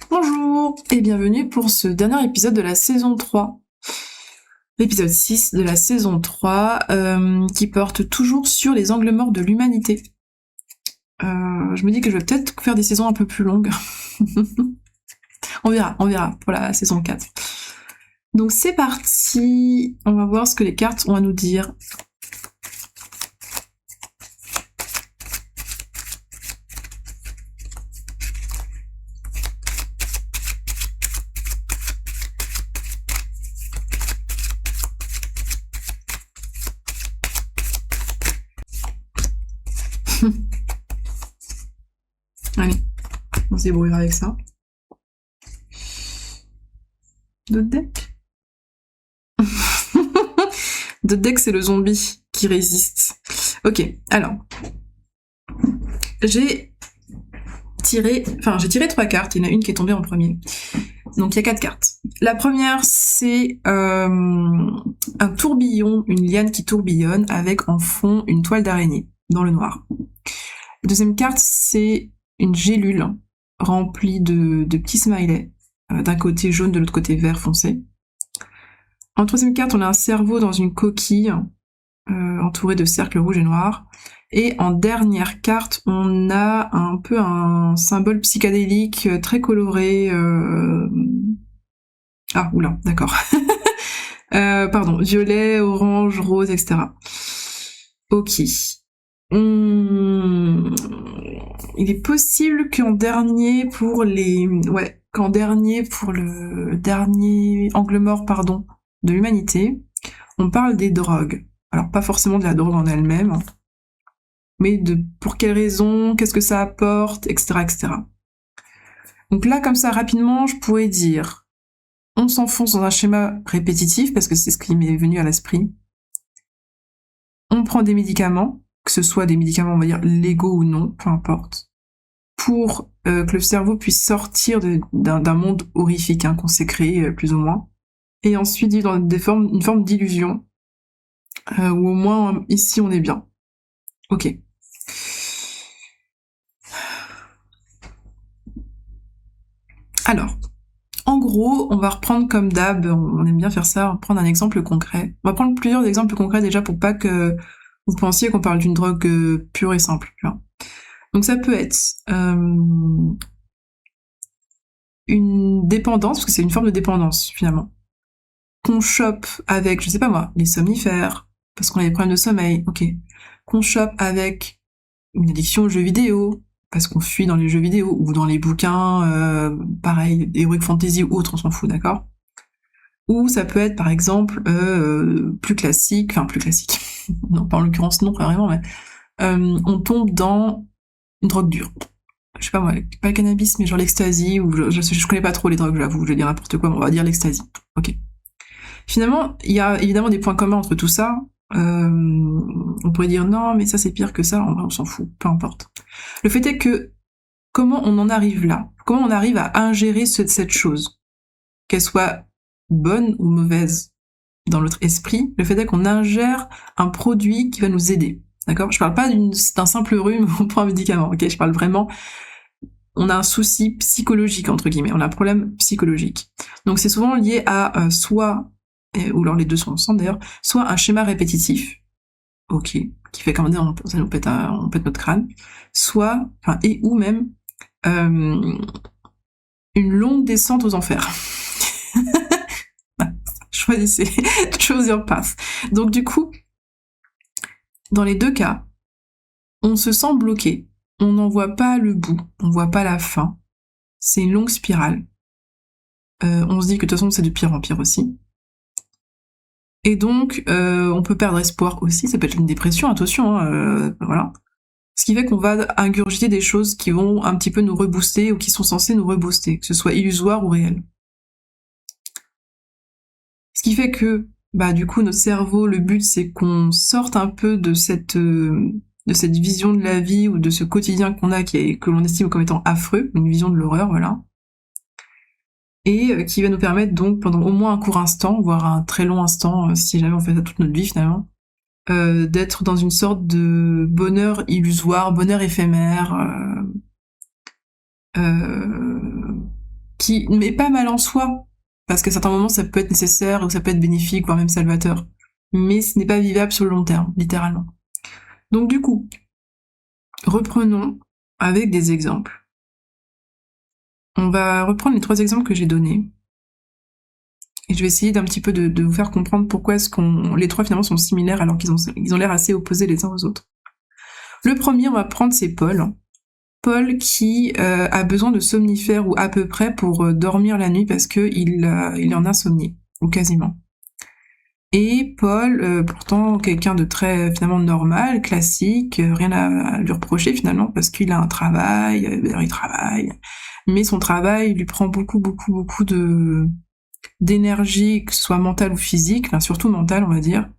Bonjour et bienvenue pour ce dernier épisode de la saison 3. L'épisode 6 de la saison 3 qui porte toujours sur les angles morts de l'humanité. Je me dis que je vais peut-être faire des saisons un peu plus longues. on verra pour la saison 4. Donc c'est parti, on va voir ce que les cartes ont à nous dire. Allez, on se débrouillera avec ça. D'autres decks D'autres decks, c'est le zombie qui résiste. Ok, alors. J'ai tiré 3 cartes, il y en a une qui est tombée en premier. Donc il y a 4 cartes. La première, c'est un tourbillon, une liane qui tourbillonne avec en fond une toile d'araignée dans le noir. La deuxième carte, c'est une gélule remplie de petits smileys, d'un côté jaune, de l'autre côté vert foncé. En troisième carte, on a un cerveau dans une coquille entouré de cercles rouges et noirs. Et en dernière carte, on a un peu un symbole psychédélique très coloré. Ah, oula, d'accord. Pardon, violet, orange, rose, etc. Ok. Il est possible qu'en dernier pour le dernier angle mort, pardon, de l'humanité, on parle des drogues. Alors pas forcément de la drogue en elle-même, mais de pour quelles raisons, qu'est-ce que ça apporte, etc., etc. Donc là, comme ça, rapidement, je pourrais dire, on s'enfonce dans un schéma répétitif, parce que c'est ce qui m'est venu à l'esprit. On prend des médicaments, que ce soit des médicaments, on va dire, légaux ou non, peu importe, pour que le cerveau puisse sortir d'un monde horrifique qu'on s'est créé, plus ou moins, et ensuite vivre dans une forme d'illusion, où au moins, ici, on est bien. Ok. Alors, en gros, on va reprendre comme d'hab, on aime bien faire ça, on va prendre un exemple concret. On va prendre plusieurs exemples concrets déjà pour pas que vous pensiez qu'on parle d'une drogue pure et simple. Tu vois. Donc ça peut être une dépendance, parce que c'est une forme de dépendance finalement, qu'on chope avec, je sais pas moi, les somnifères, parce qu'on a des problèmes de sommeil, ok. Qu'on chope avec une addiction aux jeux vidéo, parce qu'on fuit dans les jeux vidéo, ou dans les bouquins, pareil, Heroic Fantasy ou autre, on s'en fout, d'accord. Ou ça peut être par exemple plus classique, non pas en l'occurrence non, pas vraiment, mais on tombe dans une drogue dure. Je sais pas moi, pas le cannabis, mais genre l'ecstasy, ou je connais pas trop les drogues, j'avoue, je vais dire n'importe quoi, mais on va dire l'ecstasy. Ok. Finalement, il y a évidemment des points communs entre tout ça. On pourrait dire non, mais ça c'est pire que ça, en vrai on s'en fout, peu importe. Le fait est que comment on en arrive là, comment on arrive à ingérer cette chose, qu'elle soit bonne ou mauvaise dans notre esprit, le fait est qu'on ingère un produit qui va nous aider. D'accord ? Je parle pas d'un simple rhume ou pour un médicament, ok ? Je parle vraiment, on a un souci psychologique, entre guillemets, on a un problème psychologique. Donc c'est souvent lié à soit, ou alors les deux sont ensemble d'ailleurs, soit un schéma répétitif, ok, qui fait comment dire, ça nous pète, on pète notre crâne, soit, enfin, et ou même, une longue descente aux enfers. Choisissez, choose your path. Donc du coup, dans les deux cas, on se sent bloqué, on n'en voit pas le bout, on voit pas la fin, c'est une longue spirale. On se dit que de toute façon c'est de pire en pire aussi. Et donc, on peut perdre espoir aussi, ça peut être une dépression, attention, voilà. Ce qui fait qu'on va ingurgiter des choses qui vont un petit peu nous rebooster ou qui sont censées nous rebooster, que ce soit illusoire ou réel. Ce qui fait que, bah du coup, notre cerveau, le but c'est qu'on sorte un peu de cette vision de la vie ou de ce quotidien qu'on a que l'on estime comme étant affreux, une vision de l'horreur, voilà. Et qui va nous permettre donc pendant au moins un court instant, voire un très long instant, si jamais on fait ça toute notre vie finalement, d'être dans une sorte de bonheur illusoire, bonheur éphémère, qui n'est pas mal en soi, parce qu'à certains moments, ça peut être nécessaire ou ça peut être bénéfique, voire même salvateur. Mais ce n'est pas vivable sur le long terme, littéralement. Donc du coup, reprenons avec des exemples. On va reprendre les 3 exemples que j'ai donnés. Et je vais essayer d'un petit peu de vous faire comprendre pourquoi est-ce les 3 finalement sont similaires alors qu'ils ont l'air assez opposés les uns aux autres. Le premier, on va prendre, c'est Paul. Paul qui a besoin de somnifères ou à peu près pour dormir la nuit parce qu'il est en insomnie, ou quasiment. Et Paul, pourtant quelqu'un de très finalement normal, classique, rien à lui reprocher finalement parce qu'il a un travail, il travaille, mais son travail lui prend beaucoup d'énergie, que ce soit mentale ou physique, enfin surtout mentale on va dire,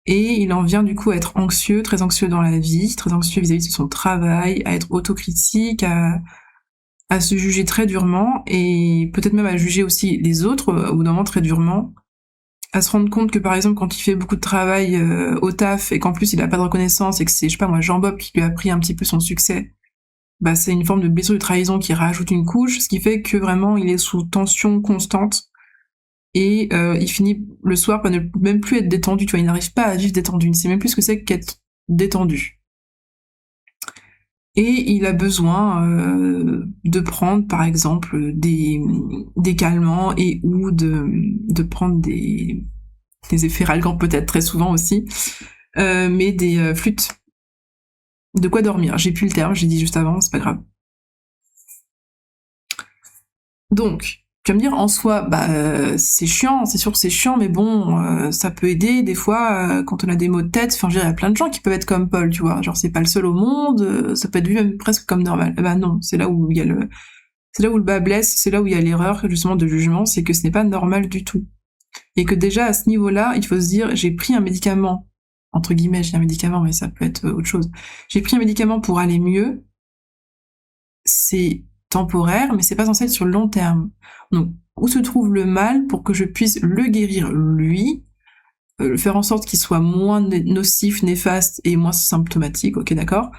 et il en vient du coup à être anxieux, très anxieux dans la vie, très anxieux vis-à-vis de son travail, à être autocritique, à se juger très durement, et peut-être même à juger aussi les autres, au bout d'un moment très durement, à se rendre compte que par exemple quand il fait beaucoup de travail au taf, et qu'en plus il a pas de reconnaissance, et que c'est, je sais pas moi, Jean-Bob qui lui a pris un petit peu son succès, bah c'est une forme de blessure de trahison qui rajoute une couche, ce qui fait que vraiment il est sous tension constante, et il finit le soir par ne même plus être détendu, tu vois, il n'arrive pas à vivre détendu, il ne sait même plus ce que c'est qu'être détendu. Et il a besoin de prendre, par exemple, des calmants et ou de prendre des effets ralgants peut-être très souvent aussi, mais des flûtes. De quoi dormir. J'ai plus le terme, j'ai dit juste avant, c'est pas grave. Donc, tu vas me dire, en soi, c'est chiant, c'est sûr que c'est chiant, mais bon, ça peut aider, des fois, quand on a des maux de tête, enfin, je dirais, il y a plein de gens qui peuvent être comme Paul, tu vois, genre, c'est pas le seul au monde, ça peut être vu même presque comme normal. Eh ben non, c'est là où il y a c'est là où le bas blesse, c'est là où il y a l'erreur, justement, de jugement, c'est que ce n'est pas normal du tout. Et que déjà, à ce niveau-là, il faut se dire, j'ai pris un médicament, entre guillemets, j'ai un médicament, mais ça peut être autre chose. J'ai pris un médicament pour aller mieux, c'est temporaire, mais c'est pas censé être sur le long terme. Donc, où se trouve le mal pour que je puisse le guérir lui, faire en sorte qu'il soit moins nocif, néfaste et moins symptomatique, ok d'accord,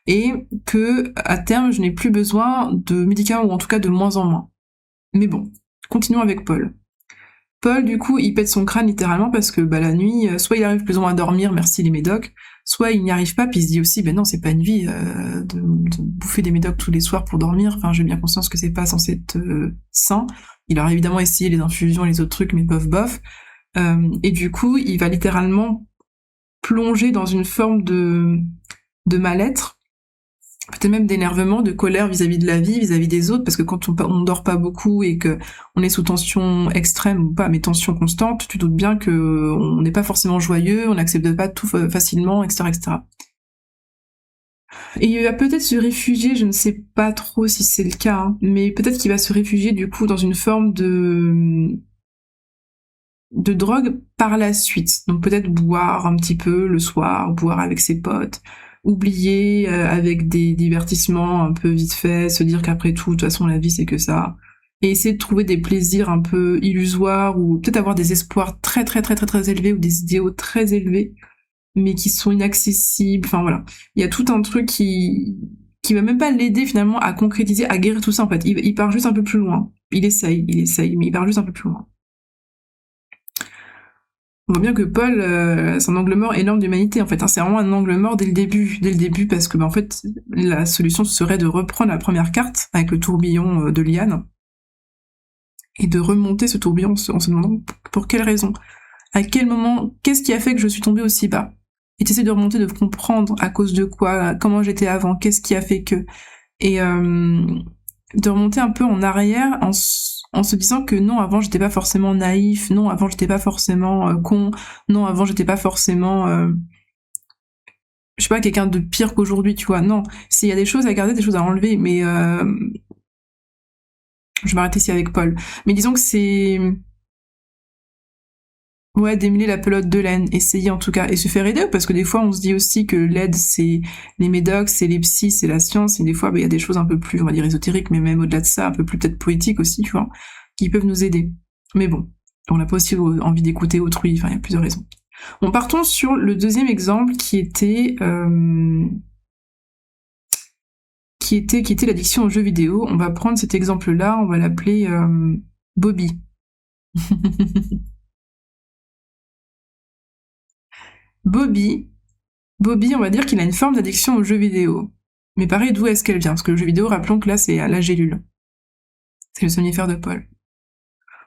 et que à terme je n'ai plus besoin de médicaments, ou en tout cas de moins en moins. Mais bon, continuons avec Paul. Paul, du coup, il pète son crâne littéralement parce que la nuit, soit il arrive plus ou moins à dormir, merci les médocs, soit il n'y arrive pas, puis il se dit aussi, non, c'est pas une vie de bouffer des médocs tous les soirs pour dormir, enfin j'ai bien conscience que c'est pas censé être sain. Il aurait évidemment essayé les infusions et les autres trucs, mais bof. Et du coup, il va littéralement plonger dans une forme de mal-être, peut-être même d'énervement, de colère vis-à-vis de la vie, vis-à-vis des autres, parce que quand on dort pas beaucoup et que on est sous tension extrême ou pas, mais tension constante, tu doutes bien que on n'est pas forcément joyeux, on n'accepte pas tout facilement, etc. Et il va peut-être se réfugier, je ne sais pas trop si c'est le cas, hein, mais peut-être qu'il va se réfugier du coup dans une forme de drogue par la suite. Donc peut-être boire un petit peu le soir, boire avec ses potes, oublier avec des divertissements un peu vite fait, se dire qu'après tout, de toute façon la vie c'est que ça, et essayer de trouver des plaisirs un peu illusoires, ou peut-être avoir des espoirs très élevés, ou des idéaux très élevés, mais qui sont inaccessibles, enfin voilà. Il y a tout un truc qui va même pas l'aider finalement à concrétiser, à guérir tout ça en fait. Il part juste un peu plus loin. Il essaye, mais il part juste un peu plus loin. On voit bien que Paul, c'est un angle mort énorme d'humanité, en fait. Hein. C'est vraiment un angle mort dès le début, parce que, en fait, la solution serait de reprendre la première carte, avec le tourbillon de Liane, et de remonter ce tourbillon en se demandant pour quelle raison, à quel moment, qu'est-ce qui a fait que je suis tombée aussi bas. Et t'essaies de remonter, de comprendre à cause de quoi, comment j'étais avant, qu'est-ce qui a fait que... Et de remonter un peu en arrière en se disant que non, avant j'étais pas forcément naïf, non, avant j'étais pas forcément con, non, avant j'étais pas forcément, je sais pas, quelqu'un de pire qu'aujourd'hui, tu vois, non. S'il y a des choses à garder, des choses à enlever, mais je vais m'arrêter ici avec Paul. Mais disons que c'est... Ouais, démêler la pelote de laine, essayer en tout cas, et se faire aider, parce que des fois on se dit aussi que l'aide c'est les médocs, c'est les psys, c'est la science, et des fois il y a des choses un peu plus, on va dire ésotériques, mais même au-delà de ça, un peu plus peut-être poétiques aussi, tu vois, qui peuvent nous aider. Mais bon, on n'a pas aussi envie d'écouter autrui, enfin il y a plusieurs raisons. Bon, partons sur le deuxième exemple qui était qui était l'addiction aux jeux vidéo. On va prendre cet exemple-là, on va l'appeler Bobby. Bobby, on va dire qu'il a une forme d'addiction aux jeux vidéo. Mais pareil, d'où est-ce qu'elle vient? Parce que le jeu vidéo, rappelons que là, c'est à la gélule. C'est le somnifère de Paul.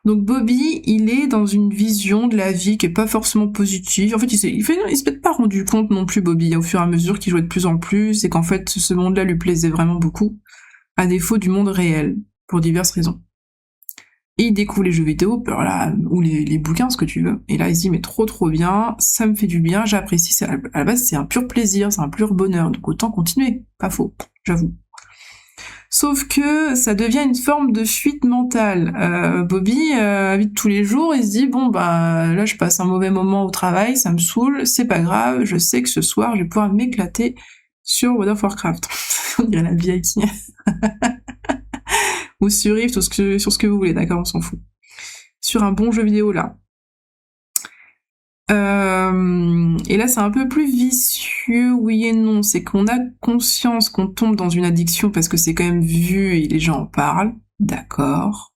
Donc Bobby, il est dans une vision de la vie qui est pas forcément positive. En fait, il s'est peut-être pas rendu compte non plus, Bobby, au fur et à mesure qu'il jouait de plus en plus, et qu'en fait, ce monde-là lui plaisait vraiment beaucoup, à défaut du monde réel, pour diverses raisons. Et il découvre les jeux vidéo, voilà, ou les bouquins, ce que tu veux. Et là, il se dit, mais trop bien, ça me fait du bien, j'apprécie, à la base, c'est un pur plaisir, c'est un pur bonheur, donc autant continuer. Pas faux, j'avoue. Sauf que ça devient une forme de fuite mentale. Bobby habite tous les jours, il se dit bon bah là je passe un mauvais moment au travail, ça me saoule, c'est pas grave, je sais que ce soir je vais pouvoir m'éclater sur World of Warcraft. On dirait la vieille qui... ou sur Rift, sur ce que vous voulez, d'accord, on s'en fout. Sur un bon jeu vidéo là. Et là, c'est un peu plus vicieux, oui et non. C'est qu'on a conscience qu'on tombe dans une addiction parce que c'est quand même vu et les gens en parlent, d'accord.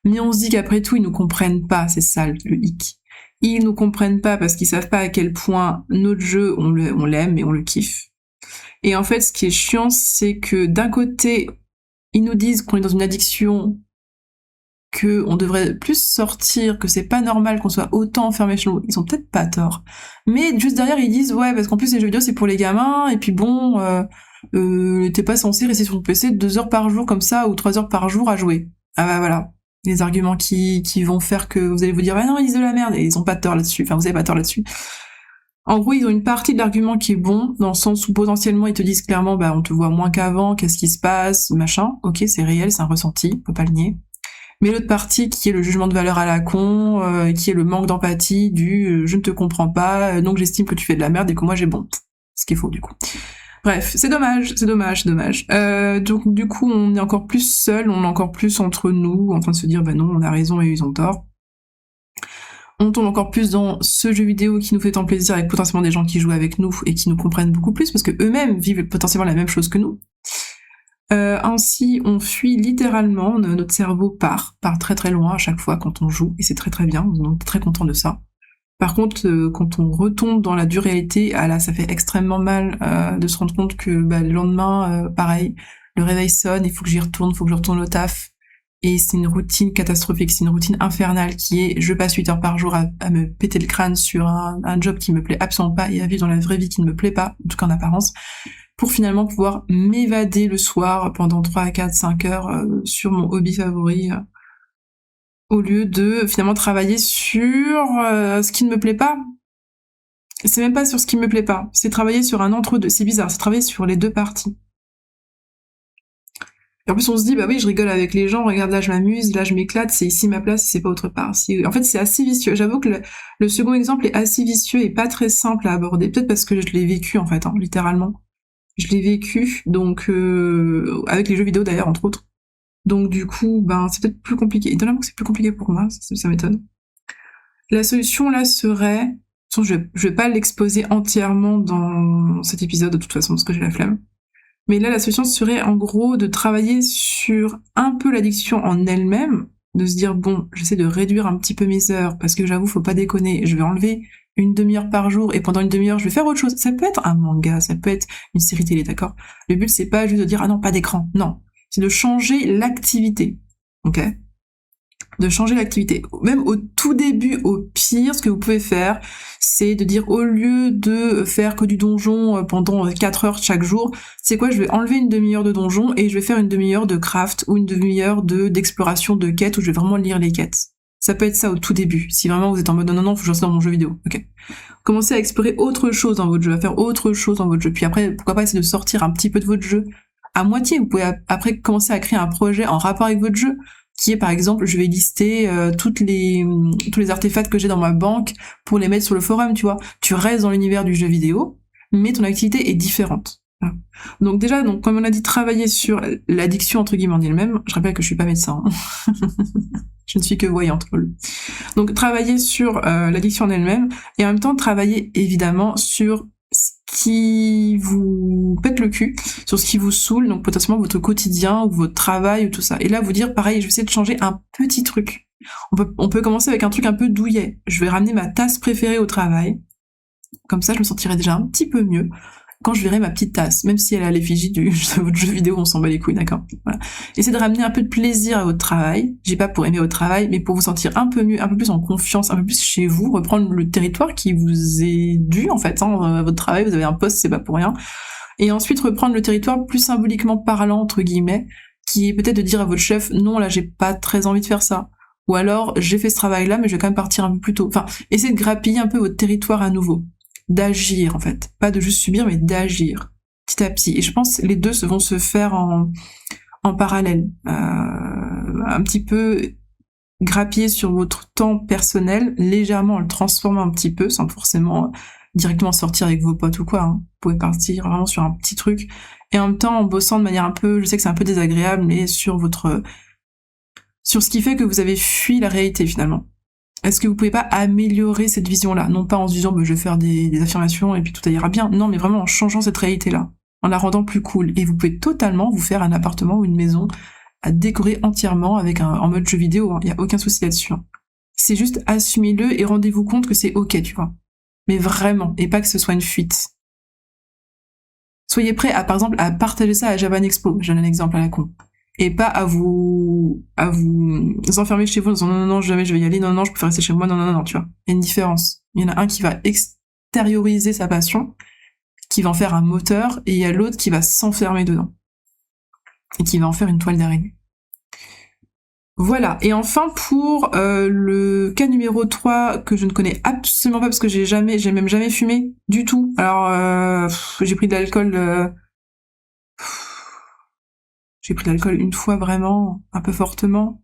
Mais on se dit qu'après tout, ils nous comprennent pas, c'est ça le hic. Ils nous comprennent pas parce qu'ils savent pas à quel point notre jeu, on l'aime et on le kiffe. Et en fait, ce qui est chiant, c'est que d'un côté, ils nous disent qu'on est dans une addiction, que on devrait plus sortir, que c'est pas normal qu'on soit autant enfermé chez nous. Ils ont peut-être pas tort. Mais juste derrière, ils disent, ouais, parce qu'en plus, les jeux vidéo, c'est pour les gamins, et puis bon, t'es pas censé rester sur ton PC 2 heures par jour comme ça, ou 3 heures par jour à jouer. Ah bah voilà. Les arguments qui vont faire que vous allez vous dire, ah non, ils disent de la merde, et ils ont pas tort là-dessus. Enfin, vous avez pas tort là-dessus. En gros, ils ont une partie de l'argument qui est bon, dans le sens où potentiellement, ils te disent clairement, bah, on te voit moins qu'avant, qu'est-ce qui se passe, machin. Ok, c'est réel, c'est un ressenti, faut pas le nier. Mais l'autre partie, qui est le jugement de valeur à la con, qui est le manque d'empathie, je ne te comprends pas, donc j'estime que tu fais de la merde et que moi j'ai bon. Ce qui est faux, du coup. Bref, c'est dommage. Donc, du coup, on est encore plus seul, on est encore plus entre nous, en train de se dire, bah non, on a raison et ils ont tort. On tombe encore plus dans ce jeu vidéo qui nous fait tant plaisir avec potentiellement des gens qui jouent avec nous et qui nous comprennent beaucoup plus, parce que eux-mêmes vivent potentiellement la même chose que nous. Ainsi, on fuit littéralement, notre cerveau part très très loin à chaque fois quand on joue, et c'est très très bien, on est très content de ça. Par contre, quand on retombe dans la dure réalité, ah là, ça fait extrêmement mal de se rendre compte que le lendemain, pareil, le réveil sonne, il faut que je retourne au taf, et c'est une routine catastrophique, c'est une routine infernale qui est, je passe 8 heures par jour à me péter le crâne sur un job qui me plaît absolument pas, et à vivre dans la vraie vie qui ne me plaît pas, en tout cas en apparence, pour finalement pouvoir m'évader le soir pendant 3, 4, 5 heures sur mon hobby favori, au lieu de finalement travailler sur ce qui ne me plaît pas. C'est même pas sur ce qui me plaît pas, c'est travailler sur un entre-deux, c'est bizarre, c'est travailler sur les deux parties. Et en plus on se dit, bah oui, je rigole avec les gens, regarde là je m'amuse, là je m'éclate, c'est ici ma place, c'est pas autre part. En fait c'est assez vicieux, j'avoue que le second exemple est assez vicieux et pas très simple à aborder, peut-être parce que je l'ai vécu en fait, littéralement. Je l'ai vécu, donc avec les jeux vidéo d'ailleurs, entre autres. Donc du coup, c'est peut-être plus compliqué. Étonnamment que c'est plus compliqué pour moi, ça m'étonne. La solution là serait... Je vais pas l'exposer entièrement dans cet épisode de toute façon, parce que j'ai la flemme. Mais là, la solution serait en gros de travailler sur un peu l'addiction en elle-même, de se dire, bon, j'essaie de réduire un petit peu mes heures, parce que j'avoue, faut pas déconner, je vais enlever une demi-heure par jour, et pendant une demi-heure, je vais faire autre chose. Ça peut être un manga, ça peut être une série télé, d'accord? Le but, c'est pas juste de dire, ah non, pas d'écran. Non. C'est de changer l'activité. Ok? De changer l'activité. Même au tout début, au pire, ce que vous pouvez faire, c'est de dire, au lieu de faire que du donjon pendant 4 heures chaque jour, c'est quoi? Je vais enlever une demi-heure de donjon, et je vais faire une demi-heure de craft, ou une demi-heure d'exploration de quêtes, où je vais vraiment lire les quêtes. Ça peut être ça au tout début, si vraiment vous êtes en mode non, faut que je reste dans mon jeu vidéo, ok. Commencez à explorer autre chose dans votre jeu, à faire autre chose dans votre jeu, puis après, pourquoi pas essayer de sortir un petit peu de votre jeu à moitié, vous pouvez après commencer à créer un projet en rapport avec votre jeu, qui est par exemple, je vais lister tous les artefacts que j'ai dans ma banque pour les mettre sur le forum, tu vois. Tu restes dans l'univers du jeu vidéo, mais ton activité est différente. Donc déjà, comme on a dit, travailler sur l'addiction entre guillemets en elle-même. Je rappelle que je suis pas médecin, hein. Je ne suis que voyante. Donc travailler sur l'addiction en elle-même et en même temps travailler évidemment sur ce qui vous pète le cul, sur ce qui vous saoule, donc potentiellement votre quotidien ou votre travail ou tout ça. Et là, vous dire, pareil, je vais essayer de changer un petit truc. On peut commencer avec un truc un peu douillet. Je vais ramener ma tasse préférée au travail. Comme ça, je me sentirai déjà un petit peu mieux quand je verrai ma petite tasse, même si elle est à l'effigie de votre jeu vidéo, on s'en bat les couilles, d'accord. Voilà. Essayez de ramener un peu de plaisir à votre travail. J'ai pas pour aimer votre travail, mais pour vous sentir un peu mieux, un peu plus en confiance, un peu plus chez vous, reprendre le territoire qui vous est dû, en fait, hein, votre travail, vous avez un poste, c'est pas pour rien. Et ensuite, reprendre le territoire plus symboliquement parlant, entre guillemets, qui est peut-être de dire à votre chef, non, là, j'ai pas très envie de faire ça. Ou alors, j'ai fait ce travail-là, mais je vais quand même partir un peu plus tôt. Enfin, essayez de grappiller un peu votre territoire à nouveau. D'agir, en fait. Pas de juste subir, mais d'agir. Petit à petit. Et je pense que les deux vont se faire en parallèle. Un petit peu grappiller sur votre temps personnel, légèrement en le transformant un petit peu, sans forcément directement sortir avec vos potes ou quoi. Hein. Vous pouvez partir vraiment sur un petit truc. Et en même temps, en bossant de manière un peu, je sais que c'est un peu désagréable, mais sur ce qui fait que vous avez fui la réalité, finalement. Est-ce que vous pouvez pas améliorer cette vision-là? Non pas en se disant, je vais faire des affirmations et puis tout ira bien. Non, mais vraiment en changeant cette réalité-là. En la rendant plus cool. Et vous pouvez totalement vous faire un appartement ou une maison à décorer entièrement avec en mode jeu vidéo. Il n'y a aucun souci là-dessus. Hein. C'est juste assumez-le et rendez-vous compte que c'est ok, tu vois. Mais vraiment. Et pas que ce soit une fuite. Soyez prêts à, par exemple, à partager ça à Japan Expo. J'ai un exemple à la con. Et pas à vous enfermer chez vous en disant non, jamais je vais y aller, non, je préfère rester chez moi, non, tu vois. Il y a une différence. Il y en a un qui va extérioriser sa passion, qui va en faire un moteur, et il y a l'autre qui va s'enfermer dedans. Et qui va en faire une toile d'araignée. Voilà. Et enfin, pour le cas numéro 3, que je ne connais absolument pas, parce que j'ai même jamais fumé, du tout. Alors, j'ai pris de l'alcool... J'ai pris de l'alcool une fois vraiment, un peu fortement.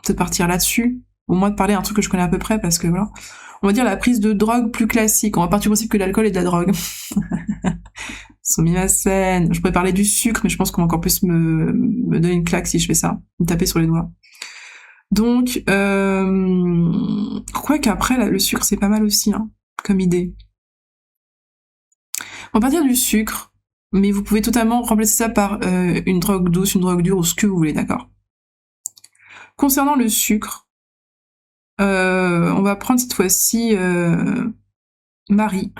Peut-être partir là-dessus. Au moins de parler un truc que je connais à peu près, parce que voilà. On va dire la prise de drogue plus classique. On va partir du principe que l'alcool est de la drogue. Sumimasen. Je pourrais parler du sucre, mais je pense qu'on va encore plus me donner une claque si je fais ça. Me taper sur les doigts. Donc, quoi qu'après, là, le sucre, c'est pas mal aussi, hein, comme idée. On va partir du sucre. Mais vous pouvez totalement remplacer ça par une drogue douce, une drogue dure, ou ce que vous voulez, d'accord. Concernant le sucre, on va prendre cette fois-ci Marie.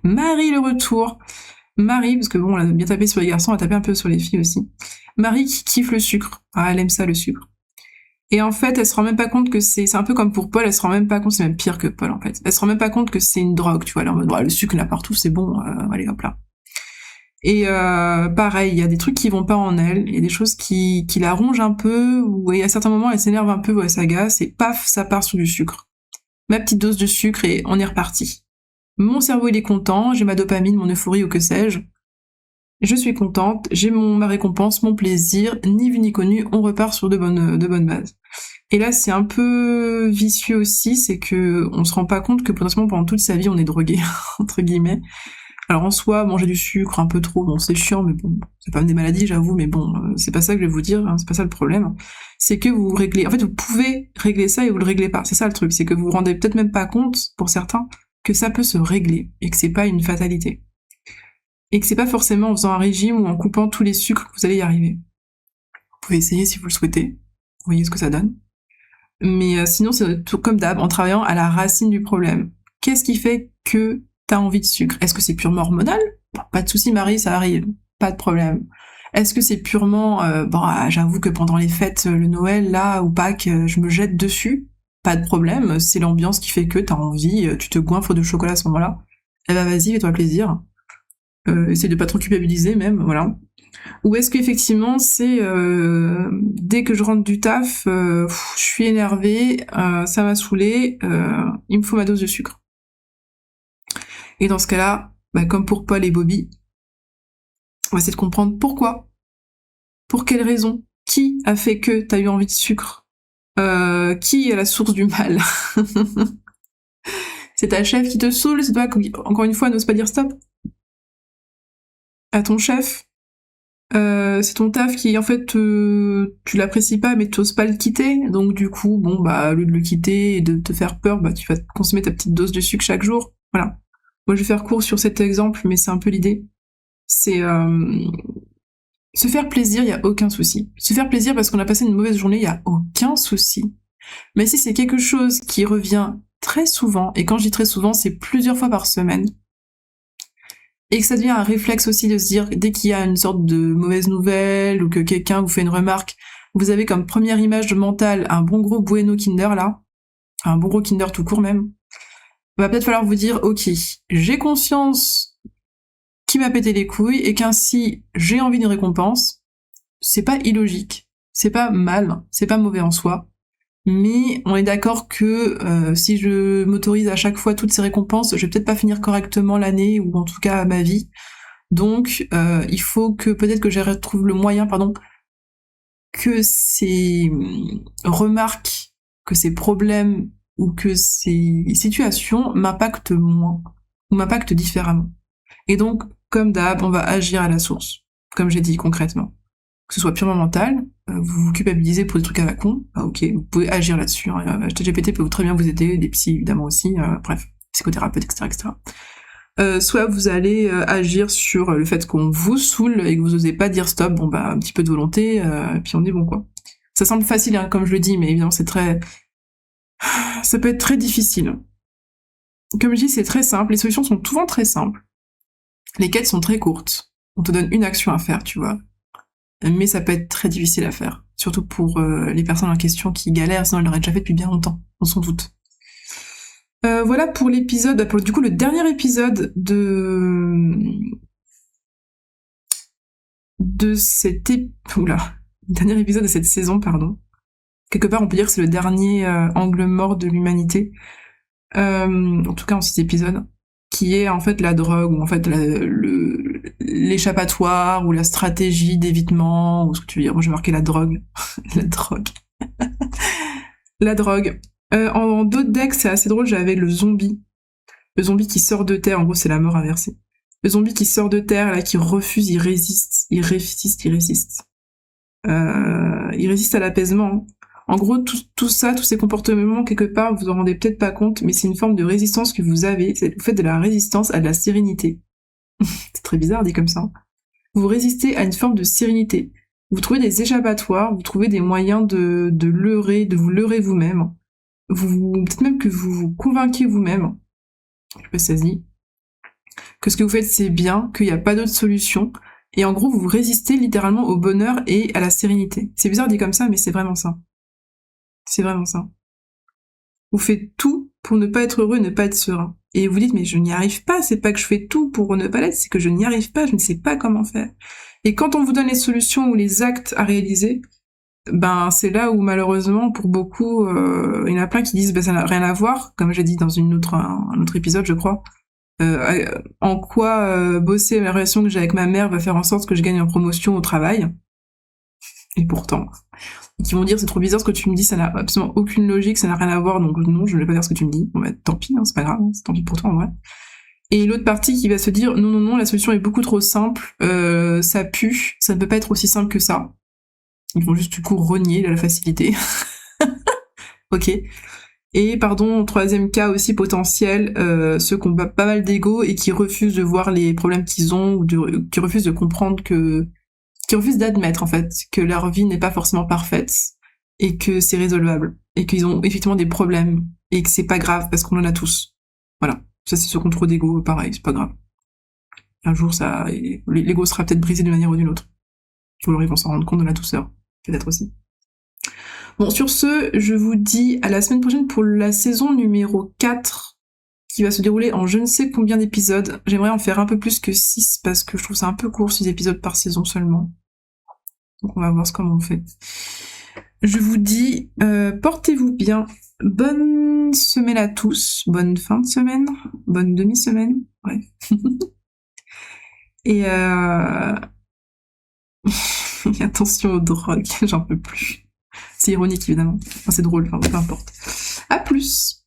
Marie le retour. Marie, parce que bon, on a bien tapé sur les garçons, on a tapé un peu sur les filles aussi. Marie qui kiffe le sucre. Ah, elle aime ça, le sucre. Et en fait, elle se rend même pas compte que c'est un peu comme pour Paul, elle se rend même pas compte, c'est même pire que Paul en fait. Elle se rend même pas compte que c'est une drogue, tu vois, elle est en mode, le sucre là partout, c'est bon, allez hop là. Et pareil, il y a des trucs qui vont pas en elle, il y a des choses qui la rongent un peu, ou à certains moments elle s'énerve un peu, ou elle s'agace, et paf, ça part sur du sucre. Ma petite dose de sucre et on est reparti. Mon cerveau il est content, j'ai ma dopamine, mon euphorie ou que sais-je. Je suis contente, j'ai ma récompense, mon plaisir, ni vu ni connu, on repart sur de bonnes bases. Et là, c'est un peu vicieux aussi, c'est que on se rend pas compte que potentiellement pendant toute sa vie, on est drogué, entre guillemets. Alors en soi, manger du sucre un peu trop, bon, c'est chiant, mais bon, c'est pas des maladies, j'avoue, mais bon, c'est pas ça que je vais vous dire, hein, c'est pas ça le problème. C'est que vous réglez, en fait, vous pouvez régler ça et vous le réglez pas. C'est ça le truc, c'est que vous vous rendez peut-être même pas compte, pour certains, que ça peut se régler et que c'est pas une fatalité. Et que c'est pas forcément en faisant un régime ou en coupant tous les sucres que vous allez y arriver. Vous pouvez essayer si vous le souhaitez, vous voyez ce que ça donne. Mais sinon, c'est tout comme d'hab, en travaillant à la racine du problème. Qu'est-ce qui fait que t'as envie de sucre? Est-ce que c'est purement hormonal? Bon, pas de souci, Marie, ça arrive, pas de problème. Est-ce que c'est purement, j'avoue que pendant les fêtes, le Noël, là, ou Pâques, je me jette dessus? Pas de problème, c'est l'ambiance qui fait que t'as envie, tu te goinfres de chocolat à ce moment-là. Eh ben vas-y, fais-toi plaisir. Essaye de pas trop culpabiliser même, voilà. Ou est-ce qu'effectivement c'est dès que je rentre du taf, je suis énervée, ça m'a saoulée, il me faut ma dose de sucre. Et dans ce cas-là, comme pour Paul et Bobby, on va essayer de comprendre pourquoi. Pour quelle raison? Qui a fait que t'as eu envie de sucre? Qui est la source du mal? C'est ta chef qui te saoule? C'est toi qui, encore une fois, n'ose pas dire stop? À ton chef? c'est ton taf qui, en fait, tu l'apprécies pas, mais t'oses pas le quitter. Donc, du coup, bon, bah, au lieu de le quitter et de te faire peur, bah, tu vas consommer ta petite dose de sucre chaque jour. Voilà. Moi, je vais faire court sur cet exemple, mais c'est un peu l'idée. C'est se faire plaisir, il y a aucun souci. Se faire plaisir parce qu'on a passé une mauvaise journée, il y a aucun souci. Mais si c'est quelque chose qui revient très souvent, et quand je dis très souvent, c'est plusieurs fois par semaine, et que ça devient un réflexe aussi de se dire, dès qu'il y a une sorte de mauvaise nouvelle, ou que quelqu'un vous fait une remarque, vous avez comme première image mentale un bon gros Bueno Kinder, là, un bon gros Kinder tout court même, va peut-être falloir vous dire, ok, j'ai conscience qui m'a pété les couilles, et qu'ainsi j'ai envie d'une récompense, c'est pas illogique, c'est pas mal, c'est pas mauvais en soi, mais on est d'accord que si je m'autorise à chaque fois toutes ces récompenses, je vais peut-être pas finir correctement l'année, ou en tout cas ma vie. Donc il faut que peut-être que je retrouve le moyen, que ces remarques, que ces problèmes, ou que ces situations m'impactent moins, ou m'impactent différemment. Et donc, comme d'hab, on va agir à la source, comme j'ai dit concrètement. Que ce soit purement mental, vous vous culpabilisez pour des trucs à la con, bah ok, vous pouvez agir là-dessus. ChatGPT peut très bien vous aider, des psys évidemment aussi, bref, psychothérapeute, etc., etc. Soit vous allez agir sur le fait qu'on vous saoule et que vous osez pas dire stop, bon bah un petit peu de volonté, et puis on est bon quoi. Ça semble facile, hein, comme je le dis, mais évidemment ça peut être très difficile. Comme je dis, c'est très simple, les solutions sont souvent très simples. Les quêtes sont très courtes. On te donne une action à faire, tu vois. Mais ça peut être très difficile à faire. Surtout pour les personnes en question qui galèrent, sinon elles l'auraient déjà fait depuis bien longtemps, on s'en doute. Voilà pour l'épisode, pour du coup le dernier épisode de cette dernier épisode de cette saison, pardon. Quelque part, on peut dire que c'est le dernier angle mort de l'humanité. En tout cas en 6 épisodes, qui est en fait la drogue, ou en fait l'échappatoire, ou la stratégie d'évitement, ou ce que tu veux dire. Moi j'ai marqué la drogue. La drogue. La drogue. En d'autres decks, c'est assez drôle, j'avais le zombie. Le zombie qui sort de terre, en gros c'est la mort inversée. Le zombie qui sort de terre, là, qui refuse, il résiste. Il résiste. Il résiste à l'apaisement. En gros, tout ça, tous ces comportements, quelque part, vous en rendez peut-être pas compte, mais c'est une forme de résistance que vous avez. Vous faites de la résistance à de la sérénité. C'est très bizarre dit comme ça. Vous résistez à une forme de sérénité. Vous trouvez des échappatoires, vous trouvez des moyens de vous leurrer vous-même. Peut-être même que vous vous convainquez vous-même, je sais pas si ça se dit, que ce que vous faites c'est bien, qu'il n'y a pas d'autre solution, et en gros vous résistez littéralement au bonheur et à la sérénité. C'est bizarre dit comme ça, mais c'est vraiment ça. C'est vraiment ça. Vous faites tout pour ne pas être heureux et ne pas être serein. Et vous dites, mais je n'y arrive pas, c'est pas que je fais tout pour ne pas l'être, c'est que je n'y arrive pas, je ne sais pas comment faire. Et quand on vous donne les solutions ou les actes à réaliser, ben c'est là où malheureusement pour beaucoup, il y en a plein qui disent, ben ça n'a rien à voir, comme j'ai dit dans un autre épisode je crois, en quoi bosser la relation que j'ai avec ma mère va faire en sorte que je gagne en promotion au travail. Et pourtant, qui vont dire c'est trop bizarre ce que tu me dis, ça n'a absolument aucune logique, ça n'a rien à voir, donc non, je ne vais pas dire ce que tu me dis. Bon bah tant pis, hein, c'est pas grave, hein, tant pis pour toi en vrai. Et l'autre partie qui va se dire non, la solution est beaucoup trop simple, ça pue, ça ne peut pas être aussi simple que ça. Ils vont juste du coup renier la facilité. Ok. Et pardon, troisième cas aussi potentiel, ceux qui ont pas mal d'ego et qui refusent de voir les problèmes qu'ils ont, ou qui refusent de comprendre qui refusent d'admettre en fait que leur vie n'est pas forcément parfaite et que c'est résolvable et qu'ils ont effectivement des problèmes et que c'est pas grave parce qu'on en a tous. Voilà. Ça c'est ce contrôle d'ego, pareil, c'est pas grave. Un jour l'ego sera peut-être brisé d'une manière ou d'une autre. Ou alors ils vont s'en rendre compte de la douceur. Peut-être aussi. Bon, sur ce, je vous dis à la semaine prochaine pour la saison numéro 4, qui va se dérouler en je ne sais combien d'épisodes. J'aimerais en faire un peu plus que 6, parce que je trouve ça un peu court, 6 épisodes par saison seulement. Donc on va voir comment on fait. Je vous dis, portez-vous bien. Bonne semaine à tous. Bonne fin de semaine. Bonne demi-semaine. Bref. Et attention aux drogues, j'en peux plus. C'est ironique, évidemment. Enfin, c'est drôle, enfin, peu importe. À plus!